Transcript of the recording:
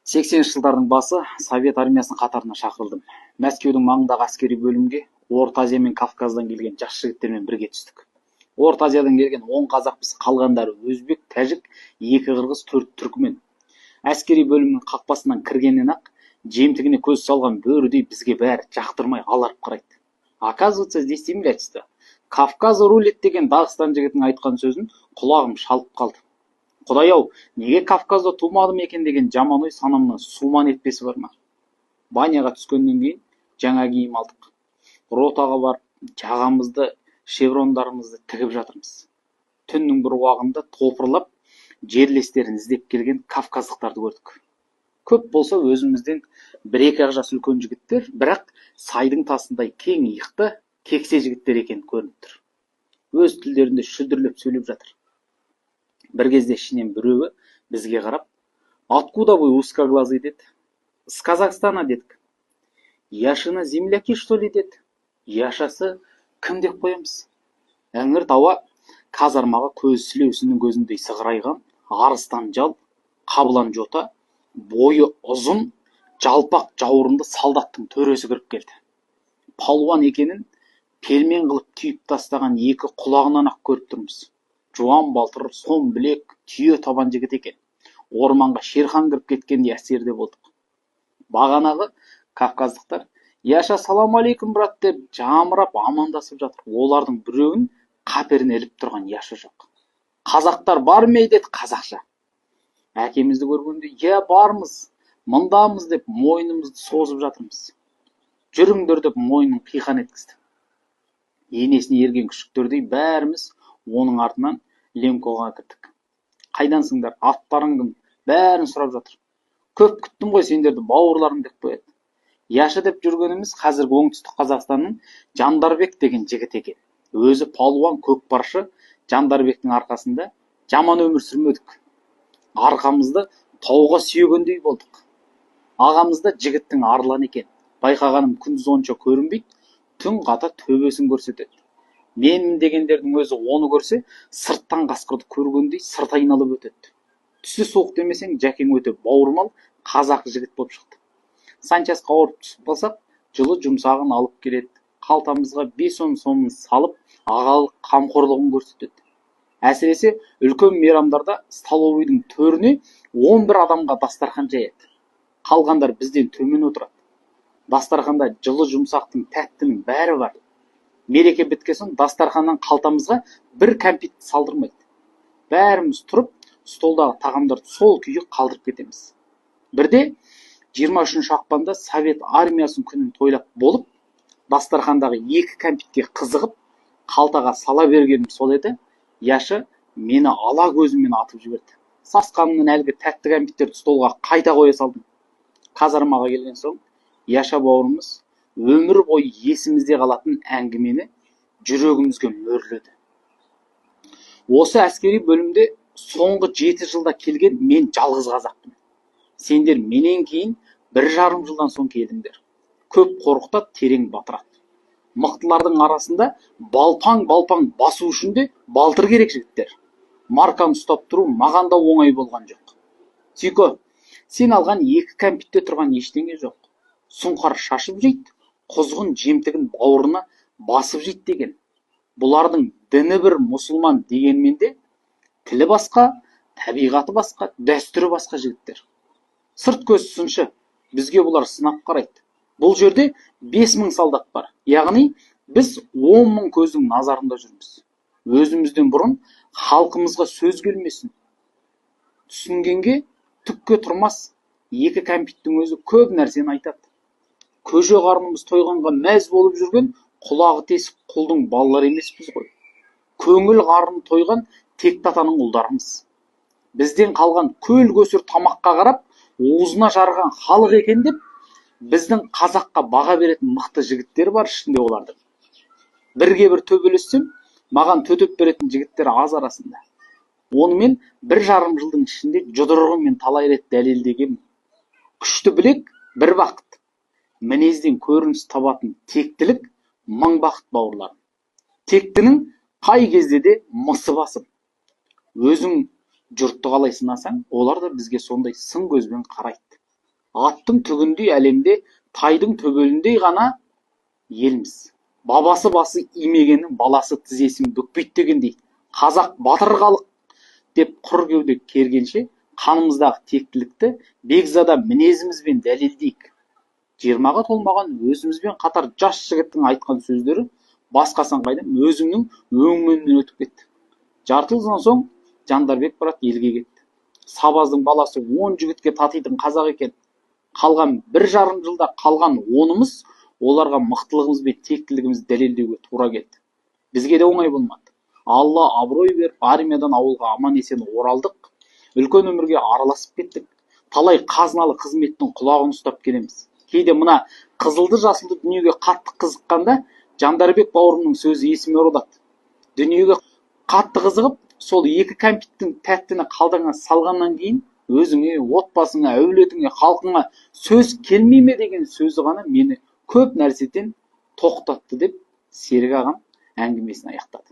80 жылдардың басы Совет армиясының қатарына шақырылдым. Мәскеудің маңындағы әскери бөлімге Орта Азия мен Кавказдан келген жас жігіттермен бірге түстік. Орта Азиядан келген 10 қазақпыз, қалғандары өзбек, тәжік, 2 қырғыз, 4 түркмен. Әскери бөлімнің қақпасынан кіргеннен-ақ жемтігіне көз салған бөрідей бізге бәрі жақтырмай аларып қарайды. Оказывается, здесь землячество. Кавказ рулет деген Дағыстан жігітінің айтқан сөзін құлағым шалып қалды. Құдай-ау, неге Кавказда тумадым екен деген жаман ой санамнан суман етпесі бар ма? Баняға түскеннен кейін жаңа киім алдық. Ротаға барып, жағамызды, шеврондарымызды тігіп жатырмыз. Түннің бір уағында топырлап, жерлестерін іздеп келген кавказдықтарды көрдік. Көп болса өзімізден 1-2 жас үлкен жігіттер, бірақ сайдың тасындай кең иықты, кексе жігіттер екен көрініп тұр. Өз тілдерінде шүлдірлеп сөйлеп жатыр. Bir кезде ішінен біреуі бізге қарап, «Откуда вы, узкоглазый?» деді. «С Казахстана» дедік. «Яшина земляки, что ли?» деді. Яшасы кім деп қоямыз? Әңгір тауа казармаға көз сілеусінің көзіндей сығырайған, арыстан жал, қабылан жота, бойы ұзын, жалпақ жауырынды солдаттың төресі кіріп келді. Палуан екенін пелмен қылып түйіп тастаған 2 құлағынан ақ көріп тұрмыз. Жуан балтыр, сом білек, түйе табан жігіт екен. Орманға Шерхан кіріп кеткендей әсерде болдық. Бағанағы кавказдықтар «Яша, салам алейкум, брат» деп жамырап амандасып жатыр. Олардың біреуін қаперіне іліп тұрған Яша жоқ. «Қазақтар бар ма?» деді қазақша. Әкемізді көргенде «Я, бармыз, мындамыз» деп мойнымызды созып жатырмыз. «Жүріңдер» деп мойнын қиқан еткізді. Енесіне ерген күшіктердей бәріміз оның артынан Ленкоға кірдік. «Қайдансыңдар, аттарың кім?» бәрін сұрап жатыр. «Көп күттім ғой сендерді, бауырларың» деп қояды. Яша деп жүргеніміз қазіргі оңтүстік Қазақстанның Жандарбек деген жігіт екен. Өзі палуан көкпаршы. Жандарбектің арқасында жаман өмір сүрмедік. Арқамызды тауға сүйегендей болдық. Ағамыз да жігіттің арлан екен. Байқағаным күндіз онша көрінбейді, түн қата төбесін көрсетеді. Менмін дегендердің өзі оны көрсе, сырттан қасқырды көргендей сырт айналып өтеді. Түсі суық демесең, жәкең өте бауырмал, қазақ жігіт болып шықты. Санчасқа ауырып түсіп қалсақ, жылы жұмсағын алып келеді. Қалтамызға 5-10 сомын салып, ағалық қамқорлығын көрсетеді. Әсіресе үлкен мейрамдарда столовыйдың төріне 11 адамға дастархан жаяды. Қалғандар бізден төмен отырады. Дастарханда жылы жұмсақтың, тәттінің бәрі бар. Мереке біткен соң дастарханнан қалтамызға бір кәмпит салдырмайды. Бәріміз тұрып, столдағы тағамдарды сол күйі қалдырып кетеміз. Бірде 23 ақпанда Совет армиясының күнін тойлап болып, дастархандағы 2 кәмпитке қызығып, қалтаға сала бергенім сол еді. Яша мені ала көзімен атып жіберді. Сасқанымнан әлгі тәтті кәмпиттерді столға қайта қоя салдым. Казармаға келген соң, Яша бауырымыз өмір бойы есімізде қалатын әңгімені жүрегімізге мөрледі. Осы әскери бөлімде соңғы 7 жылда келген мен жалғыз қазақпын. Сендер менен кейін 1,5 жылдан соң келдіңдер. Көп қорқытады, терең батырады. Мықтылардың арасында балпаң басу үшін де балтыр керек жігіттер. Марканы ұстап тұру маған да оңай болған жоқ. Тико, сен алған 2 кәмпитте тұрған ештеңе жоқ. Сұңқар шашып жейді, құзғын жемтігін бауырына басып жейді деген. Бұлардың діні бір мұсылман дегенмен де тілі басқа, табиғаты басқа, дәстүрі басқа жігіттер. Сырт көз сыншы, бізге бұлар сынап қарайды. Бұл жерде 5000 солдат бар. Яғни біз 10.000 көздің назарында жүрміз. Өзімізден бұрын халқымызға сөз келмесін. Түсінгенге түкке тұрмас. 2 кәмпиттің өзі көп нәрсені айтады. Көже қарнымыз тойғанға мәз болып жүрген құлағы тесік құлдың балалары емеспіз ғой. Көңіл қарны тойған тек татаның ұлдарымыз. Бізден қалған көл көсір тамаққа қарап, уызына жарған халық екен деп, біздің қазаққа баға беретін мықты жігіттер бар ішінде олардың. Бірге бір төбелессем, маған төтеп беретін жігіттер аз арасында. Онымен 1,5 жылдың ішінде жұдырығымен талай рет дәлелдегем. Күшті білек бір бақыт. Мінезден көрініс табатын тектілік мың бақыт бауырларым. Тектінің қай кезде де мысы басым. Өзің жұртты қалай сынасаң, олар да бізге сондай сын көзбен қарайды. аттың түгіндей әлемде, тайдың төбеліндей ғана елміз. Бабасы басы имегеннің баласы тізесін бүкпейді дегендей. Қазақ батыр халық деп құр кеуде кергенше, қанымыздағы тектілікті бекзада мінезімізбен дәлелдейік. 20-ға толмаған өзімізбен қатар жас жігіттің айтқан сөздері басқасын қайдам өзіңнің өңменінен өтіп кетті. Жарты жылдан соң Жандарбек брат елге кетті. Сабаздың баласы 10 жігітке татитын қазақ екен. Қалған 1,5 жылда қалған 10-ымыз оларға мықтылығымыз бен тектілігімізді дәлелдеуге тура келді. Бізге де оңай болмады. Алла абырой беріп, армиядан ауылға аман есен оралдық. Үлкен өмірге араласып кеттік. Талай қазыналы қызметтің құлағын ұстап келеміз. Кейде мына қызылды жасылды дүниеге қатты қызыққанда Жандарбек бауырымның сөзі есіме оралады. Дүниеге қатты қызығып, сол 2 кәмпиттің тәттіні қалдырған салғаннан кейін өзіңе, отбасыңа, әулетіңе, халқыңа сөз келмей ме деген сөзі ғана мені көп нәрседен тоқтатты деп Серік ағам әңгімесін аяқтады.